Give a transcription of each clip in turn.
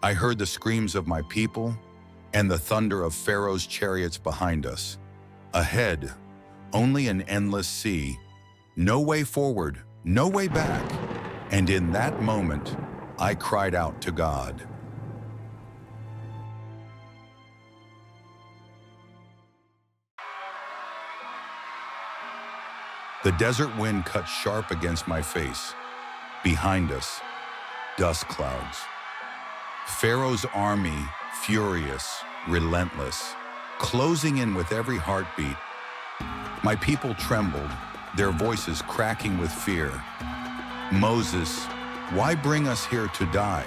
I heard the screams of my people and the thunder of Pharaoh's chariots behind us. Ahead, only an endless sea, no way forward, no way back. And in that moment, I cried out to God. The desert wind cut sharp against my face. Behind us, dust clouds. Pharaoh's army, furious, relentless, closing in with every heartbeat. My people trembled, their voices cracking with fear. Moses, why bring us here to die?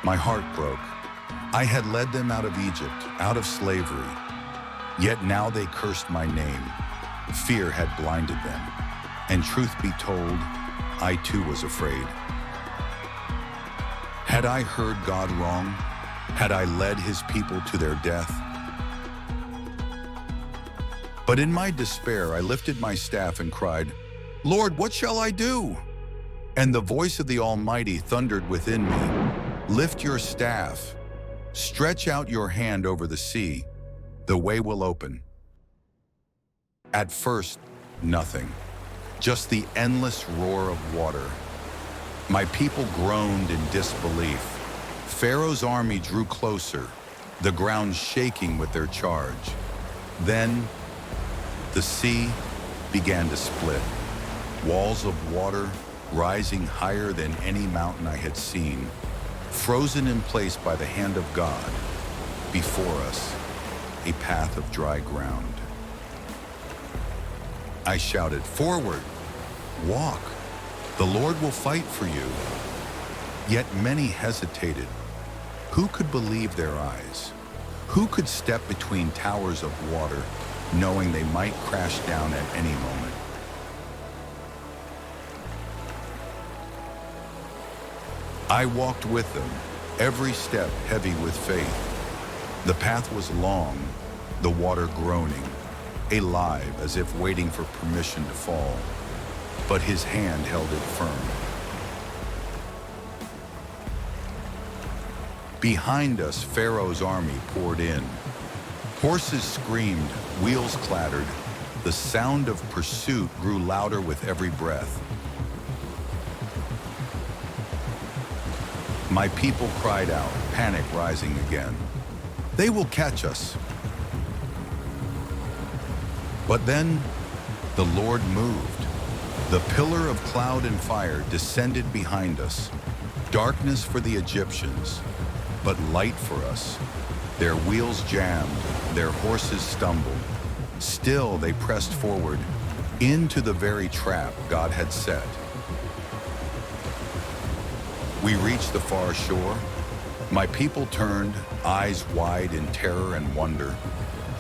My heart broke. I had led them out of Egypt, out of slavery. Yet now they cursed my name. Fear had blinded them. And truth be told, I too was afraid. Had I heard God wrong? Had I led his people to their death? But in my despair, I lifted my staff and cried, Lord, what shall I do? And the voice of the Almighty thundered within me, lift your staff, stretch out your hand over the sea, the way will open. At first, nothing, just the endless roar of water. My people groaned in disbelief. Pharaoh's army drew closer, the ground shaking with their charge. Then, the sea began to split. Walls of water rising higher than any mountain I had seen, frozen in place by the hand of God. Before us, a path of dry ground. I shouted, forward, walk, the Lord will fight for you. Yet many hesitated. Who could believe their eyes? Who could step between towers of water, knowing they might crash down at any moment? I walked with them, every step heavy with faith. The path was long, the water groaning, alive as if waiting for permission to fall, but his hand held it firm. Behind us, Pharaoh's army poured in. Horses screamed, wheels clattered. The sound of pursuit grew louder with every breath. My people cried out, panic rising again. They will catch us. But then, the Lord moved. The pillar of cloud and fire descended behind us. Darkness for the Egyptians, but light for us. Their wheels jammed, their horses stumbled. Still, they pressed forward into the very trap God had set. We reached the far shore. My people turned, eyes wide in terror and wonder.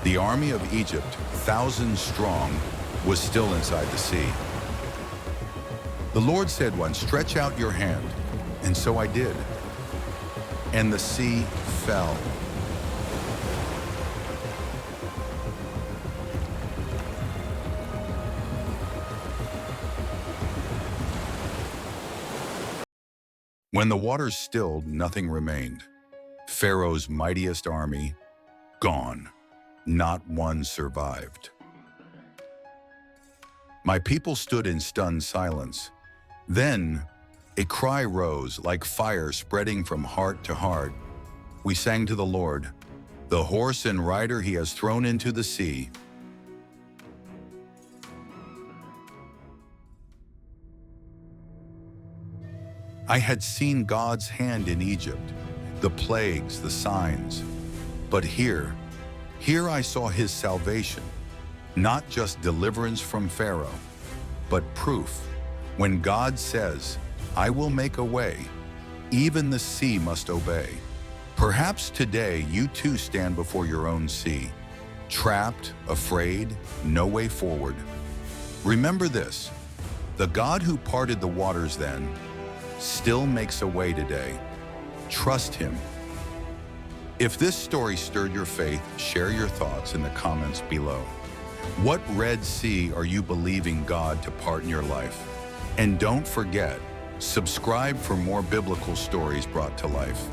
The army of Egypt, thousands strong, was still inside the sea. The Lord said once, stretch out your hand. And so I did. And the sea fell. When the waters stilled, nothing remained. Pharaoh's mightiest army, gone. Not one survived. My people stood in stunned silence. Then, a cry rose like fire spreading from heart to heart. We sang to the Lord, the horse and rider he has thrown into the sea. I had seen God's hand in Egypt, the plagues, the signs. But here I saw his salvation, not just deliverance from Pharaoh, but proof. When God says, I will make a way, even the sea must obey. Perhaps today you too stand before your own sea, trapped, afraid, no way forward. Remember this, the God who parted the waters then still makes a way today. Trust him. If this story stirred your faith, share your thoughts in the comments below. What Red Sea are you believing God to part in your life? And don't forget, Subscribe for more biblical stories brought to life.